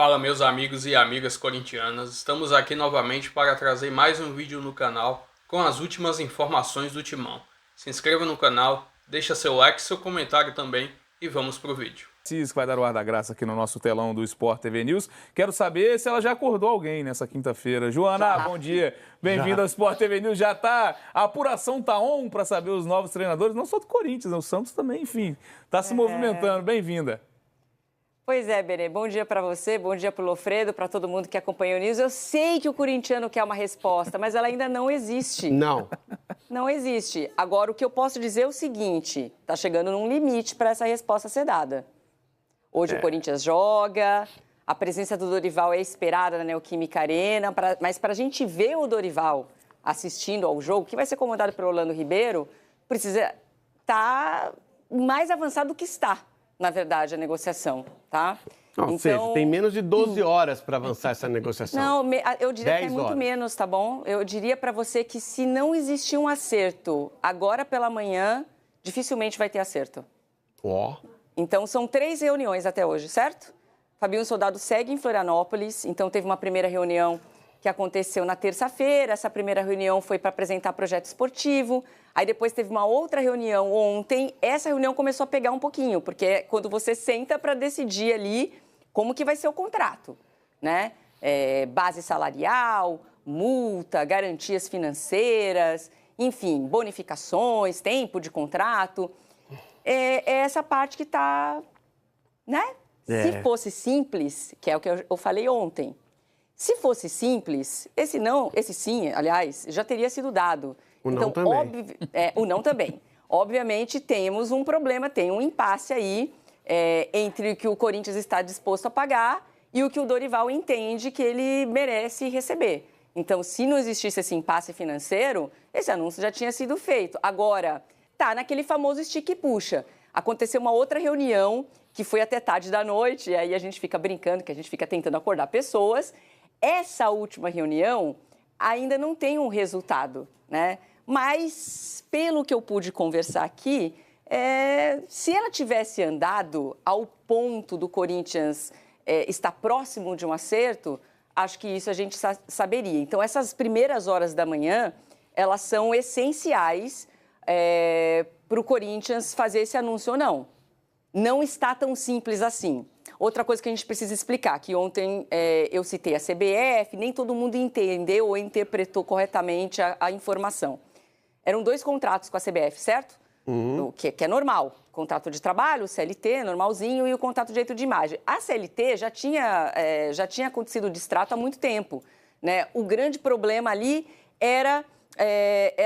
Fala, meus amigos e amigas corintianas, estamos aqui novamente para trazer mais um vídeo no canal com as últimas informações do Timão. Se inscreva no canal, deixa seu like, seu comentário também e vamos pro vídeo. Que vai dar o ar da graça aqui no nosso telão do Sport TV News. Quero saber se ela já acordou alguém nessa quinta-feira. Joana, bom dia. Bem-vinda ao Sport TV News. Já tá, a apuração tá on para saber os novos treinadores, não só do Corinthians, o Santos também, enfim, tá se movimentando. Bem-vinda. Pois é, Benê, bom dia para você, bom dia para o Lofredo, para todo mundo que acompanha o News. Eu sei que o corintiano quer uma resposta, mas ela ainda não existe. Não. Não existe. Agora, o que eu posso dizer é o seguinte, tá chegando num limite para essa resposta ser dada. Hoje o Corinthians joga, a presença do Dorival é esperada na Neoquímica Arena, mas para a gente ver o Dorival assistindo ao jogo, que vai ser comandado pelo Orlando Ribeiro, precisa estar mais avançado do que está, na verdade, a negociação, tá? Ou seja, tem menos de 12 horas para avançar essa negociação. Não, eu diria que é muito horas. menos, tá bom? Eu diria para você que se não existir um acerto agora pela manhã, dificilmente vai ter acerto. Ó. Então, são 3 reuniões até hoje, certo? Fabinho Soldado segue em Florianópolis, então teve uma primeira reunião que aconteceu na terça-feira. Essa primeira reunião foi para apresentar projeto esportivo. Aí depois teve uma outra reunião ontem. Essa reunião começou a pegar um pouquinho, porque é quando você senta para decidir ali como que vai ser o contrato, né? Base salarial, multa, garantias financeiras, enfim, bonificações, tempo de contrato. É essa parte que está, né? Se fosse simples, que é o que eu falei ontem, se fosse simples, esse sim, aliás, já teria sido dado. O então, não também. O não também. Obviamente, temos um problema, tem um impasse aí entre o que o Corinthians está disposto a pagar e o que o Dorival entende que ele merece receber. Então, se não existisse esse impasse financeiro, esse anúncio já tinha sido feito. Agora, tá naquele famoso estica e puxa. Aconteceu uma outra reunião que foi até tarde da noite, e aí a gente fica brincando, que a gente fica tentando acordar pessoas. Essa última reunião ainda não tem um resultado, né? Mas, pelo que eu pude conversar aqui, se ela tivesse andado ao ponto do Corinthians estar próximo de um acerto, acho que isso a gente saberia. Então, essas primeiras horas da manhã, elas são essenciais para o Corinthians fazer esse anúncio ou não. Não está tão simples assim. Outra coisa que a gente precisa explicar, que ontem eu citei a CBF, nem todo mundo entendeu ou interpretou corretamente a informação. Eram 2 contratos com a CBF, certo? Que é normal. Contrato de trabalho, CLT, normalzinho, e o contrato de direito de imagem. A CLT já tinha acontecido o distrato há muito tempo, né? O grande problema ali era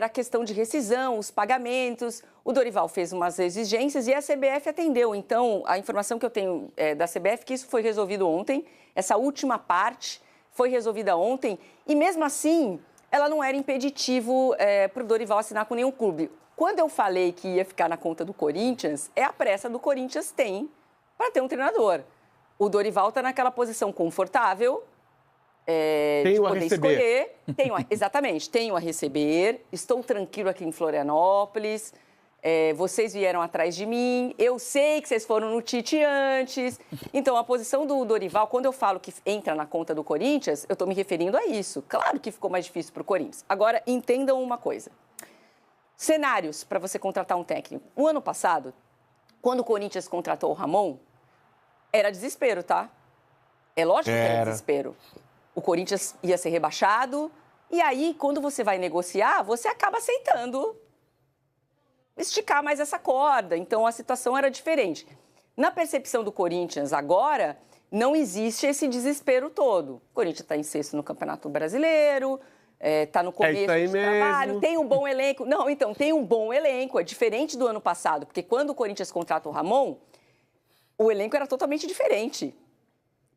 a questão de rescisão, os pagamentos. O Dorival fez umas exigências e a CBF atendeu. Então, a informação que eu tenho da CBF é que isso foi resolvido ontem. Essa última parte foi resolvida ontem. E, mesmo assim, ela não era impeditivo para o Dorival assinar com nenhum clube. Quando eu falei que ia ficar na conta do Corinthians, é a pressa do Corinthians tem para ter um treinador. O Dorival está naquela posição confortável, de poder escolher. Exatamente, tenho a receber, estou tranquilo aqui em Florianópolis, vocês vieram atrás de mim, eu sei que vocês foram no Tite antes. Então, a posição do Dorival, quando eu falo que entra na conta do Corinthians, eu estou me referindo a isso. Claro que ficou mais difícil para o Corinthians. Agora, entendam uma coisa. Cenários para você contratar um técnico. O ano passado, quando o Corinthians contratou o Ramon, era desespero, tá? É lógico que era desespero. O Corinthians ia ser rebaixado, e aí, quando você vai negociar, você acaba aceitando esticar mais essa corda. Então, a situação era diferente. Na percepção do Corinthians agora, não existe esse desespero todo. O Corinthians está em 6º no Campeonato Brasileiro, está no começo do trabalho, tem um bom elenco. Não, então, tem um bom elenco, é diferente do ano passado, porque quando o Corinthians contrata o Ramon, o elenco era totalmente diferente.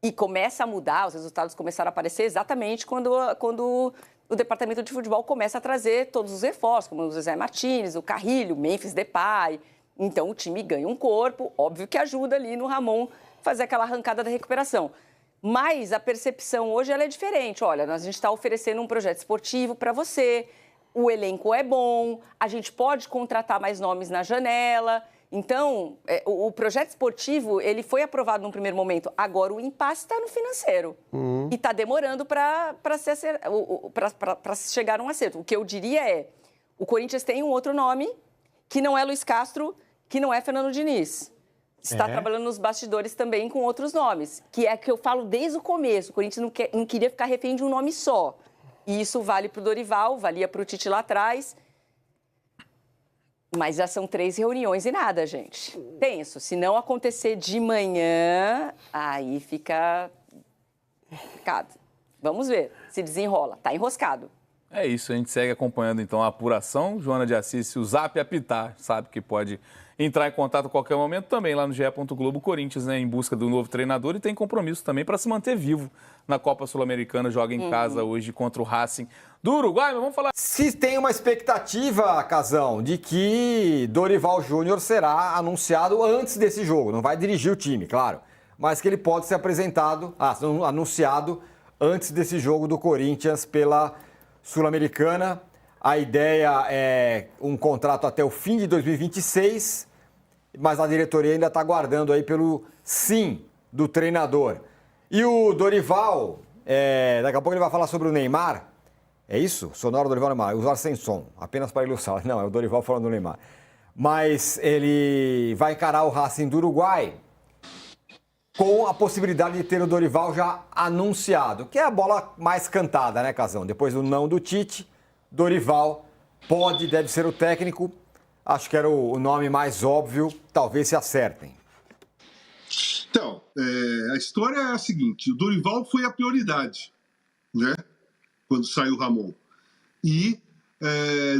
E começa a mudar, os resultados começaram a aparecer exatamente quando o departamento de futebol começa a trazer todos os reforços, como o José Martínez, o Carrilho, o Memphis Depay. Então, o time ganha um corpo, óbvio que ajuda ali no Ramon fazer aquela arrancada da recuperação. Mas a percepção hoje ela é diferente. Olha, a gente está oferecendo um projeto esportivo para você, o elenco é bom, a gente pode contratar mais nomes na janela. Então, o projeto esportivo, ele foi aprovado num primeiro momento. Agora, o impasse está no financeiro. E está demorando para chegar a um acerto. O que eu diria é, o Corinthians tem um outro nome, que não é Luiz Castro, que não é Fernando Diniz. Está trabalhando nos bastidores também com outros nomes, que é que eu falo desde o começo. O Corinthians não queria ficar refém de um nome só. E isso vale para o Dorival, valia para o Tite lá atrás. Mas já são 3 reuniões e nada, gente. Tenso. Se não acontecer de manhã, aí fica complicado. Vamos ver se desenrola. Tá enroscado. É isso, a gente segue acompanhando então a apuração. Joana de Assis, se o Zap apitar, sabe que pode entrar em contato a qualquer momento também lá no GE. Globo. Corinthians, né, em busca do novo treinador e tem compromisso também para se manter vivo na Copa Sul-Americana. Joga em casa hoje contra o Racing do Uruguai. Mas vamos falar. Se tem uma expectativa, Casão, de que Dorival Júnior será anunciado antes desse jogo. Não vai dirigir o time, claro. Mas que ele pode ser anunciado antes desse jogo do Corinthians pela Sul-Americana. A ideia é um contrato até o fim de 2026, mas a diretoria ainda está aguardando aí pelo sim do treinador. E o Dorival, daqui a pouco ele vai falar sobre o Neymar. É isso? Sonora Dorival Neymar. Usar sem som, apenas para ilustrar. Não, é o Dorival falando do Neymar. Mas ele vai encarar o Racing do Uruguai com a possibilidade de ter o Dorival já anunciado, que é a bola mais cantada, né, Casão? Depois do não do Tite, Dorival deve ser o técnico. Acho que era o nome mais óbvio, talvez se acertem. Então, a história é a seguinte, o Dorival foi a prioridade, né, quando saiu o Ramon, e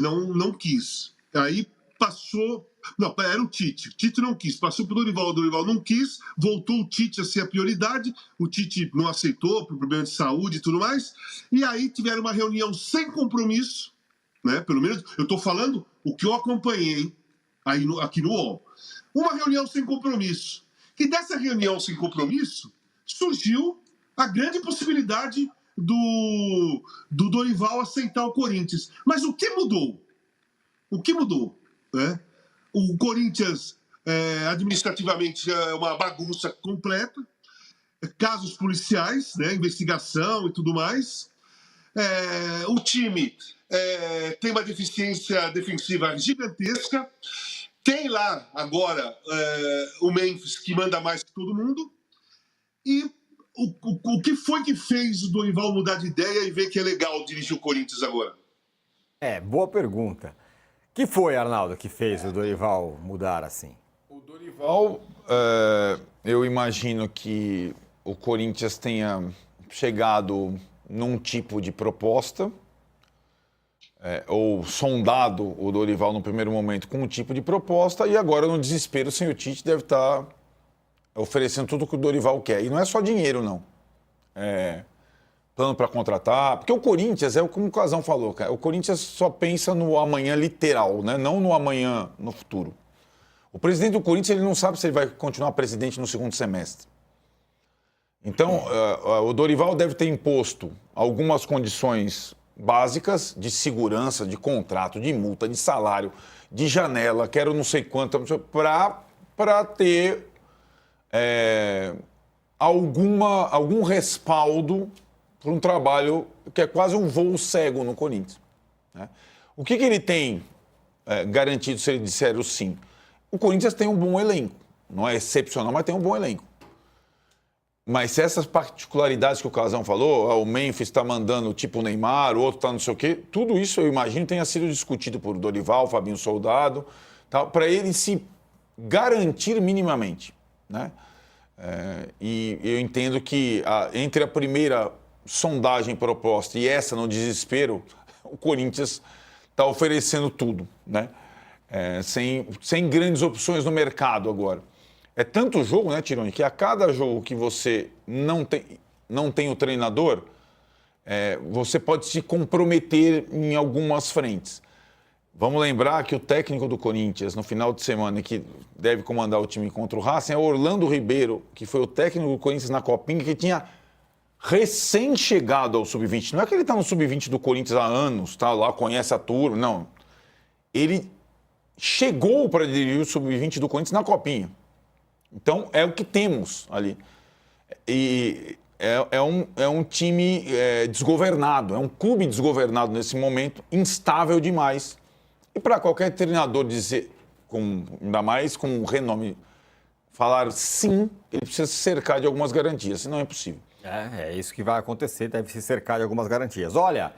não quis. Aí passou... Não, era o Tite. O Tite não quis. Passou para o Dorival não quis. Voltou o Tite a ser a prioridade. O Tite não aceitou por problema de saúde e tudo mais. E aí tiveram uma reunião sem compromisso, né? Pelo menos eu estou falando o que eu acompanhei aqui no UOL. Uma reunião sem compromisso. E dessa reunião sem compromisso surgiu a grande possibilidade do Dorival aceitar o Corinthians. Mas o que mudou? O que mudou, né? O Corinthians, administrativamente, é uma bagunça completa. Casos policiais, né, investigação e tudo mais. O time tem uma deficiência defensiva gigantesca. Tem lá, agora, o Memphis, que manda mais que todo mundo. E o que foi que fez o Dorival mudar de ideia e ver que é legal dirigir o Corinthians agora? Boa pergunta. O que foi, Arnaldo, que fez o Dorival mudar assim? O Dorival, eu imagino que o Corinthians tenha chegado num tipo de proposta, ou sondado o Dorival no primeiro momento com um tipo de proposta, e agora, no desespero, sem o Tite, deve estar oferecendo tudo que o Dorival quer. E não é só dinheiro, não. Plano para contratar, porque o Corinthians, como o Casão falou, cara, o Corinthians só pensa no amanhã literal, né? Não no amanhã no futuro. O presidente do Corinthians, ele não sabe se ele vai continuar presidente no segundo semestre. Então, o Dorival deve ter imposto algumas condições básicas de segurança, de contrato, de multa, de salário, de janela, quero não sei quanto, para ter algum respaldo para um trabalho que é quase um voo cego no Corinthians, né? O que ele tem garantido se ele disser o sim? O Corinthians tem um bom elenco. Não é excepcional, mas tem um bom elenco. Mas se essas particularidades que o Casão falou, o Memphis está mandando tipo o Neymar, o outro está não sei o quê, tudo isso eu imagino tenha sido discutido por Dorival, Fabinho Soldado, para ele se garantir minimamente, né? E eu entendo que entre a primeira sondagem proposta e essa no desespero, o Corinthians está oferecendo tudo, né? Sem grandes opções no mercado agora. É tanto jogo, né, Tironi, que a cada jogo que você não tem o treinador, você pode se comprometer em algumas frentes. Vamos lembrar que o técnico do Corinthians, no final de semana, que deve comandar o time contra o Racing, é o Orlando Ribeiro, que foi o técnico do Corinthians na Copinha, que tinha recém-chegado ao Sub-20. Não é que ele está no Sub-20 do Corinthians há anos, tá lá, conhece a turma, não. Ele chegou para dirigir o Sub-20 do Corinthians na Copinha. Então, é o que temos ali. E é um time desgovernado, é um clube desgovernado nesse momento, instável demais. E para qualquer treinador dizer, ainda mais com renome, falar sim, ele precisa se cercar de algumas garantias, senão é impossível. É isso que vai acontecer, deve se cercar de algumas garantias. Olha,